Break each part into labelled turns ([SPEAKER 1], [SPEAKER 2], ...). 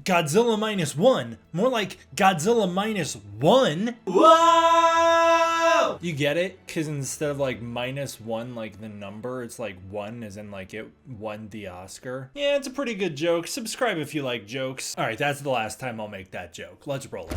[SPEAKER 1] Godzilla Minus WON. More like Godzilla Minus WON. Whoa! You get it? Because instead of like -1, like the number, it's like 1 as in like it won the Oscar. Yeah, it's a pretty good joke. Subscribe if you like jokes. All right, that's the last time I'll make that joke. Let's roll it.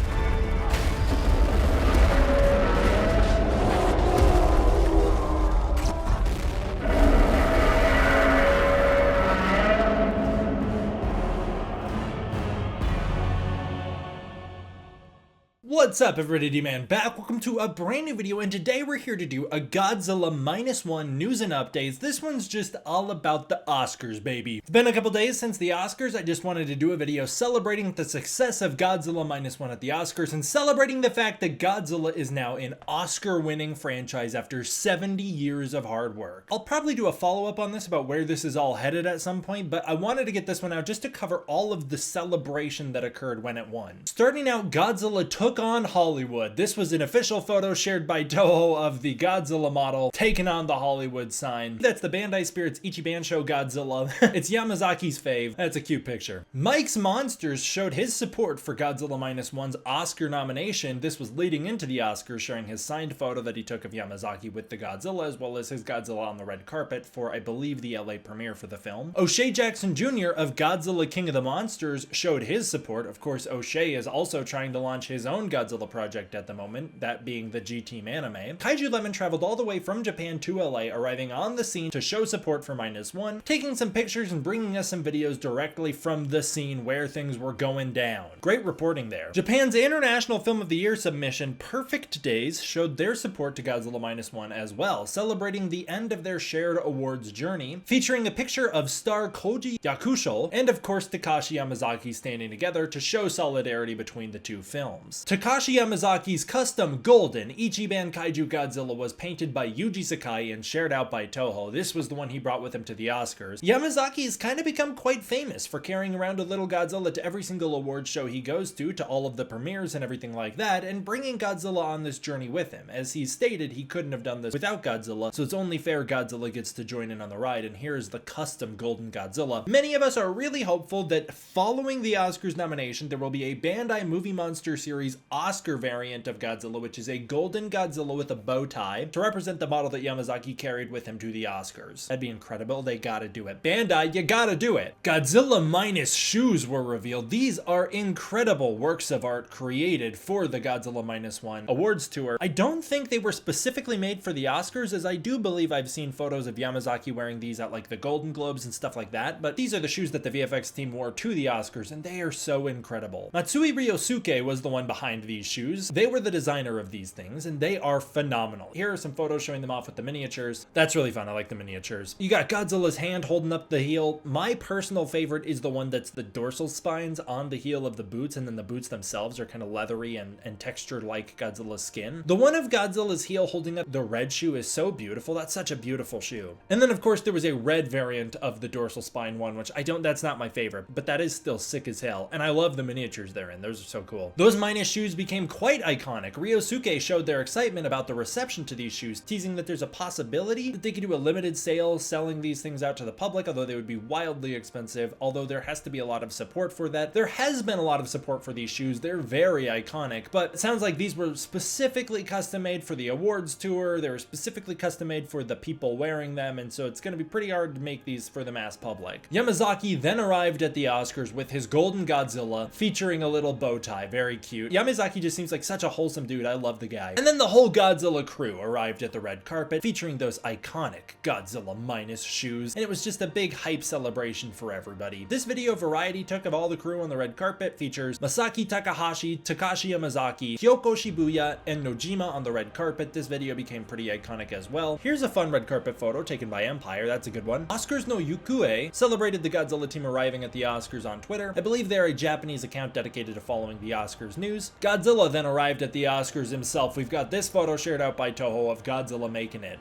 [SPEAKER 1] What's up everybody, D-Man back. Welcome to a brand new video, and today we're here to do a Godzilla Minus WON news and updates. This one's just all about the Oscars, baby. It's been a couple days since the Oscars. I just wanted to do a video celebrating the success of Godzilla Minus WON at the Oscars and celebrating the fact that Godzilla is now an Oscar-winning franchise after 70 years of hard work. I'll probably do a follow-up on this about where this is all headed at some point, but I wanted to get this one out just to cover all of the celebration that occurred when it won. Starting out, Godzilla took on Hollywood. This was an official photo shared by Toho of the Godzilla model taking on the Hollywood sign. That's the Bandai Spirits Ichiban Show Godzilla. It's Yamazaki's fave. That's a cute picture. Mike's Monsters showed his support for Godzilla Minus WON's Oscar nomination. This was leading into the Oscars, showing his signed photo that he took of Yamazaki with the Godzilla, as well as his Godzilla on the red carpet for, I believe, the LA premiere for the film. O'Shea Jackson Jr. of Godzilla King of the Monsters showed his support. Of course, O'Shea is also trying to launch his own Godzilla project at the moment, that being the G-Team anime. Kaiju Lemon traveled all the way from Japan to LA, arriving on the scene to show support for Minus WON, taking some pictures and bringing us some videos directly from the scene where things were going down. Great reporting there. Japan's International Film of the Year submission, Perfect Days, showed their support to Godzilla Minus WON as well, celebrating the end of their shared awards journey, featuring a picture of star Koji Yakusho and of course Takashi Yamazaki standing together to show solidarity between the two films. Takashi Yamazaki's custom golden Ichiban Kaiju Godzilla was painted by Yuji Sakai and shared out by Toho. This was the one he brought with him to the Oscars. Yamazaki has kind of become quite famous for carrying around a little Godzilla to every single award show he goes to all of the premieres and everything like that, and bringing Godzilla on this journey with him. As he stated, he couldn't have done this without Godzilla, so it's only fair Godzilla gets to join in on the ride, and here is the custom golden Godzilla. Many of us are really hopeful that following the Oscars nomination, there will be a Bandai Movie Monster Series Oscar variant of Godzilla, which is a golden Godzilla with a bow tie to represent the model that Yamazaki carried with him to the Oscars. That'd be incredible. They gotta do it. Bandai, you gotta do it. Godzilla Minus shoes were revealed. These are incredible works of art created for the Godzilla Minus WON awards tour. I don't think they were specifically made for the Oscars, as I do believe I've seen photos of Yamazaki wearing these at like the Golden Globes and stuff like that, but these are the shoes that the VFX team wore to the Oscars, and they are so incredible. Matsui Ryosuke was the one behind these shoes. They were the designer of these things, and they are phenomenal. Here are some photos showing them off with the miniatures. That's really fun. I like the miniatures. You got Godzilla's hand holding up the heel. My personal favorite is the one that's the dorsal spines on the heel of the boots, and then the boots themselves are kind of leathery and textured like Godzilla's skin. The one of Godzilla's heel holding up the red shoe is so beautiful. That's such a beautiful shoe. And then of course there was a red variant of the dorsal spine one, which that's not my favorite, but that is still sick as hell. And I love the miniatures therein. Those are so cool. Those Minus shoes became quite iconic. Ryosuke showed their excitement about the reception to these shoes, teasing that there's a possibility that they could do a limited sale selling these things out to the public, although they would be wildly expensive, although there has to be a lot of support for that. There has been a lot of support for these shoes. They're very iconic, but it sounds like these were specifically custom made for the awards tour. They were specifically custom made for the people wearing them, and so it's going to be pretty hard to make these for the mass public. Yamazaki then arrived at the Oscars with his golden Godzilla featuring a little bow tie. Very cute. Yamazaki just seems like such a wholesome dude. I love the guy. And then the whole Godzilla crew arrived at the red carpet featuring those iconic Godzilla Minus shoes, and it was just a big hype celebration for everybody. This video Variety took of all the crew on the red carpet features Masaki Takahashi, Takashi Yamazaki, Kyoko Shibuya, and Nojima on the red carpet. This video became pretty iconic as well. Here's a fun red carpet photo taken by Empire. That's a good one. Oscars no Yukue celebrated the Godzilla team arriving at the Oscars on Twitter. I believe they're a Japanese account dedicated to following the Oscars news. Godzilla then arrived at the Oscars himself. We've got this photo shared out by Toho of Godzilla making it.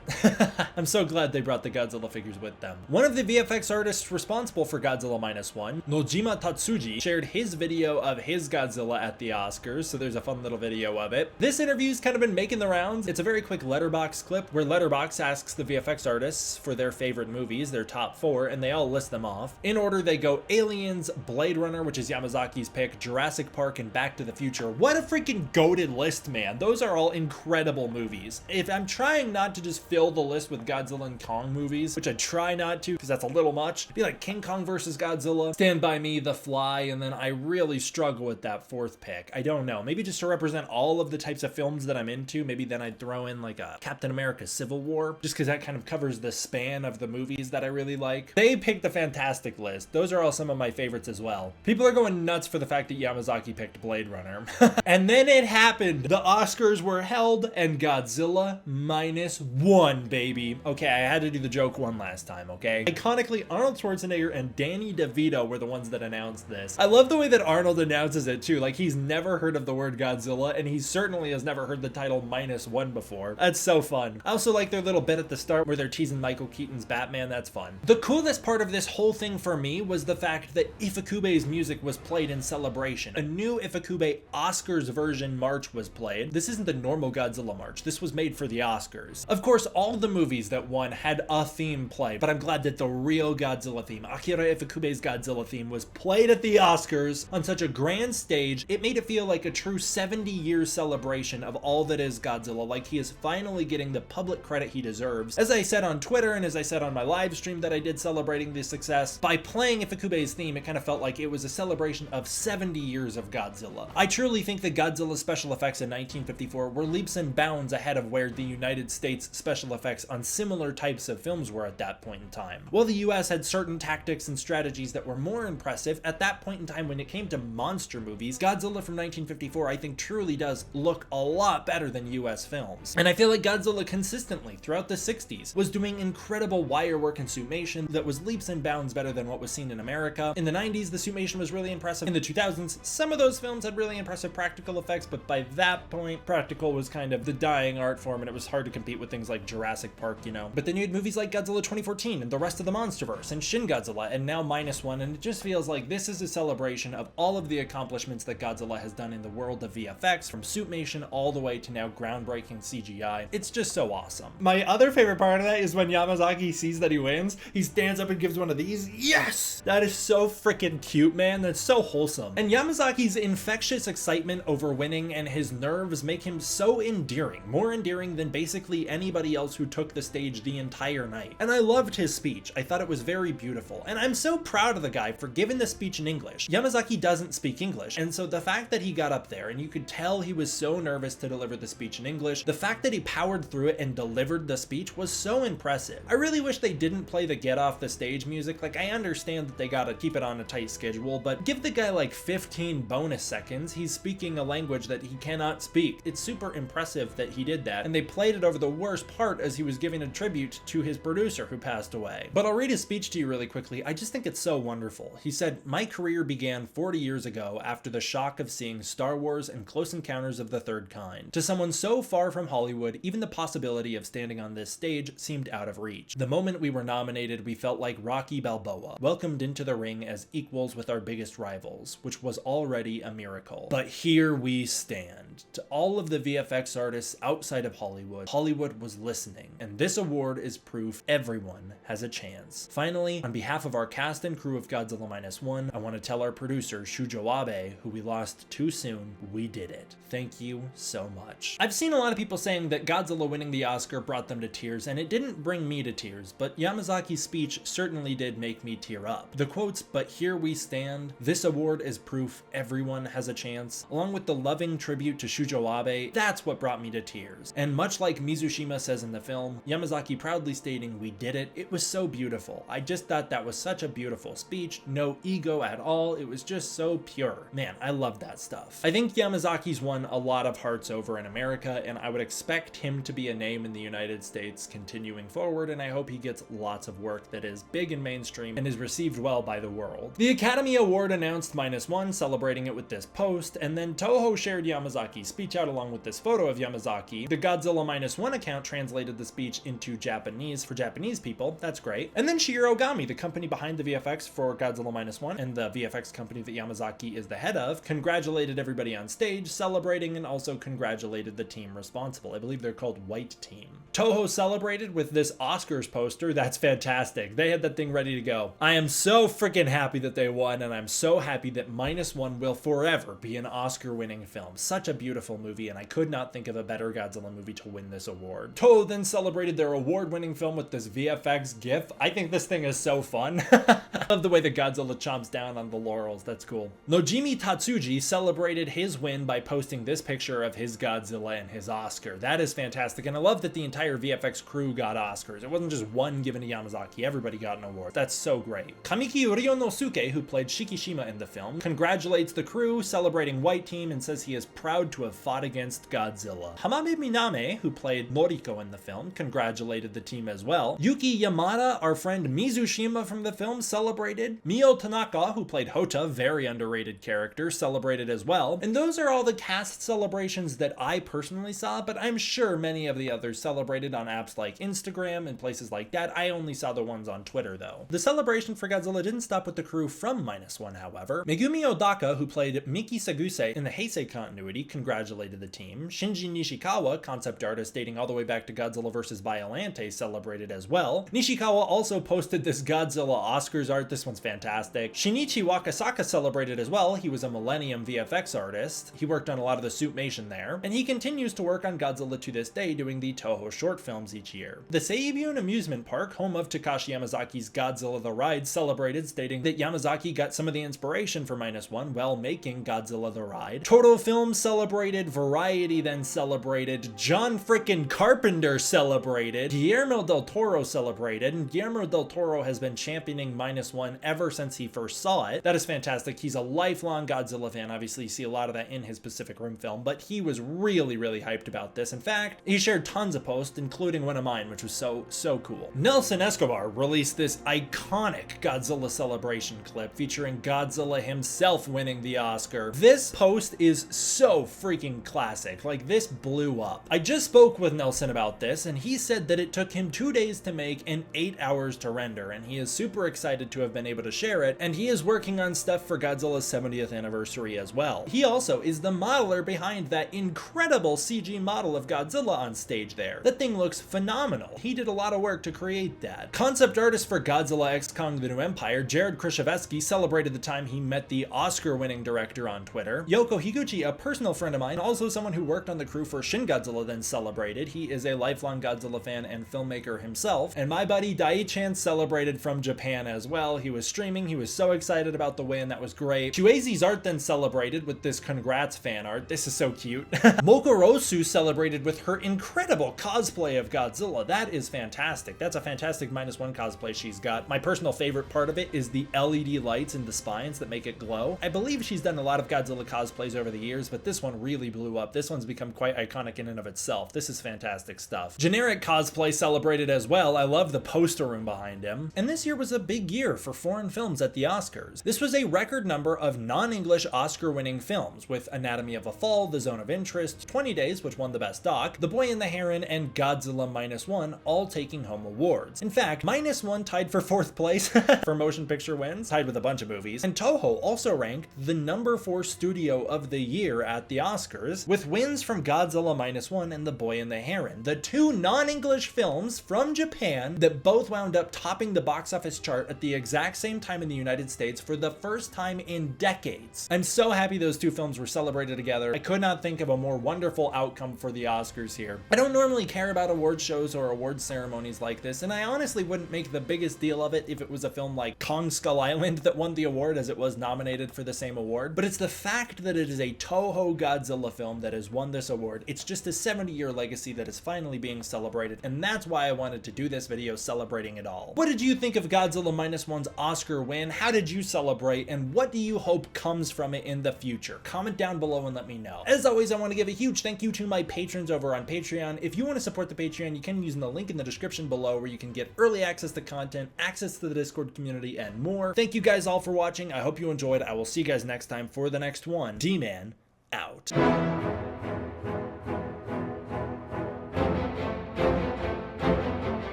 [SPEAKER 1] I'm so glad they brought the Godzilla figures with them. One of the VFX artists responsible for Godzilla Minus WON, Nojima Tatsuji, shared his video of his Godzilla at the Oscars, so there's a fun little video of it. This interview's kind of been making the rounds. It's a very quick Letterboxd clip where Letterboxd asks the VFX artists for their favorite movies, their top 4, and they all list them off. In order, they go Aliens, Blade Runner, which is Yamazaki's pick, Jurassic Park, and Back to the Future. What a freaking goated list, man. Those are all incredible movies. If I'm trying not to just fill the list with Godzilla and Kong movies, which I try not to because that's a little much, it'd be like King Kong versus Godzilla, Stand By Me, The Fly, and then I really struggle with that 4th pick. I don't know. Maybe just to represent all of the types of films that I'm into, maybe then I'd throw in like a Captain America Civil War, just because that kind of covers the span of the movies that I really like. They picked a fantastic list. Those are all some of my favorites as well. People are going nuts for the fact that Yamazaki picked Blade Runner. And then it happened. The Oscars were held and Godzilla Minus WON, baby. Okay, I had to do the joke one last time, okay? Iconically, Arnold Schwarzenegger and Danny DeVito were the ones that announced this. I love the way that Arnold announces it too. Like, he's never heard of the word Godzilla, and he certainly has never heard the title Minus WON before. That's so fun. I also like their little bit at the start where they're teasing Michael Keaton's Batman. That's fun. The coolest part of this whole thing for me was the fact that Ifukube's music was played in celebration. A new Ifukube Oscars version march was played. This isn't the normal Godzilla march. This was made for the Oscars. Of course, all the movies that won had a theme play, but I'm glad that the real Godzilla theme, Akira Ifukube's Godzilla theme, was played at the Oscars on such a grand stage. It made it feel like a true 70-year celebration of all that is Godzilla, like he is finally getting the public credit he deserves. As I said on Twitter, and as I said on my live stream that I did celebrating the success, by playing Ifukube's theme, it kind of felt like it was a celebration of 70 years of Godzilla. I truly think that Godzilla's special effects in 1954 were leaps and bounds ahead of where the United States special effects on similar types of films were at that point in time. While the US had certain tactics and strategies that were more impressive, at that point in time when it came to monster movies, Godzilla from 1954 I think truly does look a lot better than US films. And I feel like Godzilla consistently throughout the 60s was doing incredible wire work and suitmation that was leaps and bounds better than what was seen in America. In the 90s, the suitmation was really impressive. In the 2000s, some of those films had really impressive practical effects, but by that point, practical was kind of the dying art form, and it was hard to compete with things like Jurassic Park, you know. But then you had movies like Godzilla 2014 and the rest of the Monsterverse and Shin Godzilla and now Minus WON, and it just feels like this is a celebration of all of the accomplishments that Godzilla has done in the world of VFX, from suitmation all the way to now groundbreaking CGI. It's just so awesome. My other favorite part of that is when Yamazaki sees that he wins, he stands up and gives one of these. Yes! That is so freaking cute, man. That's so wholesome. And Yamazaki's infectious excitement over winning and his nerves make him so endearing, more endearing than basically anybody else who took the stage the entire night. And I loved his speech. I thought it was very beautiful. And I'm so proud of the guy for giving the speech in English. Yamazaki doesn't speak English, and so the fact that he got up there and you could tell he was so nervous to deliver the speech in English, the fact that he powered through it and delivered the speech was so impressive. I really wish they didn't play the get off the stage music. Like, I understand that they gotta keep it on a tight schedule, but give the guy like 15 bonus seconds. He's speaking a language that he cannot speak. It's super impressive that he did that, and they played it over the worst part as he was giving a tribute to his producer who passed away. But I'll read his speech to you really quickly. I just think it's so wonderful. He said, "My career began 40 years ago after the shock of seeing Star Wars and Close Encounters of the Third Kind. To someone so far from Hollywood, even the possibility of standing on this stage seemed out of reach. The moment we were nominated, we felt like Rocky Balboa, welcomed into the ring as equals with our biggest rivals, which was already a miracle. But here we stand. To all of the VFX artists outside of Hollywood, Hollywood was listening, and this award is proof everyone has a chance. Finally, on behalf of our cast and crew of Godzilla Minus WON, I want to tell our producer, Shujo Abe, who we lost too soon, we did it. Thank you so much." I've seen a lot of people saying that Godzilla winning the Oscar brought them to tears, and it didn't bring me to tears, but Yamazaki's speech certainly did make me tear up. The quotes, "But here we stand, this award is proof everyone has a chance," along with the loving tribute to Shujo Abe, that's what brought me to tears. And much like Mizushima says in the film, Yamazaki proudly stating, "We did it," it was so beautiful. I just thought that was such a beautiful speech, no ego at all, it was just so pure. Man, I love that stuff. I think Yamazaki's won a lot of hearts over in America, and I would expect him to be a name in the United States continuing forward, and I hope he gets lots of work that is big and mainstream and is received well by the world. The Academy Award announced Minus WON, celebrating it with this post, and then Toho shared Yamazaki's speech out along with this photo of Yamazaki. The Godzilla Minus WON account translated the speech into Japanese for Japanese people. That's great. And then Shigeru, the company behind the VFX for Godzilla Minus WON and the VFX company that Yamazaki is the head of, congratulated everybody on stage, celebrating, and also congratulated the team responsible. I believe they're called White Team. Toho celebrated with this Oscars poster. That's fantastic. They had that thing ready to go. I am so freaking happy that they won, and I'm so happy that Minus WON will forever be an Oscar-winning film. Such a beautiful movie, and I could not think of a better Godzilla movie to win this award. Toho then celebrated their award-winning film with this VFX GIF. I think this thing is so fun. I love the way that Godzilla chomps down on the laurels. That's cool. Nojimi Tatsuji celebrated his win by posting this picture of his Godzilla and his Oscar. That is fantastic, and I love that the entire VFX crew got Oscars. It wasn't just one given to Yamazaki. Everybody got an award. That's so great. Kamiki Ryonosuke, who played Shikishima in the film, congratulates the crew, celebrating White Team, and says he is proud to have fought against Godzilla. Hamabe Miname, who played Noriko in the film, congratulated the team as well. Yuki Yamada, our friend Mizushima from the film, celebrated. Mio Tanaka, who played Hota, very underrated character, celebrated as well. And those are all the cast celebrations that I personally saw, but I'm sure many of the others celebrated on apps like Instagram and places like that. I only saw the ones on Twitter though. The celebration for Godzilla didn't stop with the crew from Minus WON, however. Megumi Odaka, who played Miki Saguse in the Heisei continuity, congratulated the team. Shinji Nishikawa, concept artist dating all the way back to Godzilla vs. Biollante, celebrated as well. Nishikawa also posted this Godzilla Oscars art. This one's fantastic. Shinichi Wakasaka celebrated as well. He was a Millennium VFX artist. He worked on a lot of the Suitmation there, and he continues to work on Godzilla to this day, doing the Toho short films each year. The Seibyun Amusement Park, home of Takashi Yamazaki's Godzilla the Ride, celebrated, stating that Yamazaki got some of the inspiration for Minus WON while making Godzilla the Ride. Toto Film celebrated, Variety then celebrated, John frickin' Carpenter celebrated, Guillermo del Toro celebrated, and Guillermo del Toro has been championing Minus WON ever since he first saw it. That is fantastic. He's a lifelong Godzilla fan. Obviously, you see a lot of that in his Pacific Rim film, but he was really hyped about this. In fact, he shared tons of posts, including one of mine, which was so cool. Nelson Escobar released this iconic Godzilla celebration clip featuring Godzilla himself winning the Oscar. This post is so freaking classic. Like, this blew up. I just spoke with Nelson about this, and he said that it took him 2 days to make and 8 hours to render, and he is super excited to have been able to share it, and he is working on stuff for Godzilla's 70th anniversary as well. He also is the modeler behind that incredible CG model of Godzilla on stage there. That thing looks phenomenal. He did a lot of work to create that. Concept artist for Godzilla X Kong the New Empire, Jared Krzyzewski, celebrated the time he met the Oscar-winning director on Twitter. Yoko Higuchi, a personal friend of mine, also someone who worked on the crew for Shin Godzilla, then celebrated. He is a lifelong Godzilla fan and filmmaker himself. And my buddy Dai-chan celebrated from Japan as well. He was streaming. He was so excited about the win. That was great. Shueizi's art then celebrated with this congrats fan art. This is so cute. Mokorosu celebrated with her incredible cosplay of Godzilla. That is fantastic. That's a fantastic Minus WON cosplay she's got. My personal favorite part of it is the LED lights in the spines that make it glow. I believe she's done a lot of Godzilla cosplays over the years, but this one really blew up. This one's become quite iconic in and of itself. This is fantastic stuff. Generic cosplay celebrated as well. I love the poster room behind him. And this year was a big year for foreign films at the Oscars. This was a record number of non-English Oscar-winning films, with Anatomy of a Fall, The Zone of Interest, 20 Days, which won the Best Doc, The Boy and the Heron, and Godzilla Minus WON, all taking home awards. In fact, Minus WON tied for 4th place for motion picture wins, tied with a bunch of movies, and Toho also ranked the number 4 studio of the year at the Oscars, with wins from Godzilla Minus WON and The Boy and the Heron, the 2 non-English films from Japan that both wound up topping the box office chart at the exact same time in the United States for the first time in decades. I'm so happy those 2 films were celebrated together. I could not think of a more wonderful outcome for the Oscars here. I don't normally care about award shows or award ceremonies like this, and I honestly wouldn't make the biggest deal of it if it was a film like Kong Skull Island that won the award, as it was nominated for the same award, but it's the fact that it is a Toho Godzilla film that has won this award. It's just a 70-year legacy that is finally being celebrated, and that's why I wanted to do this video celebrating it all. What did you think of Godzilla Minus WON's Oscar win? How did you celebrate, and what do you hope comes from it in the future? Comment down below and let me know. As always, I want to give a huge thank you to my patrons over on Patreon. If you want to support the Patreon, you can use the link in the description below, where you can get early access to content, access to the Discord community, and more. Thank you guys all for watching. I hope you enjoyed. I will see you guys next time for the next one. D-Man out.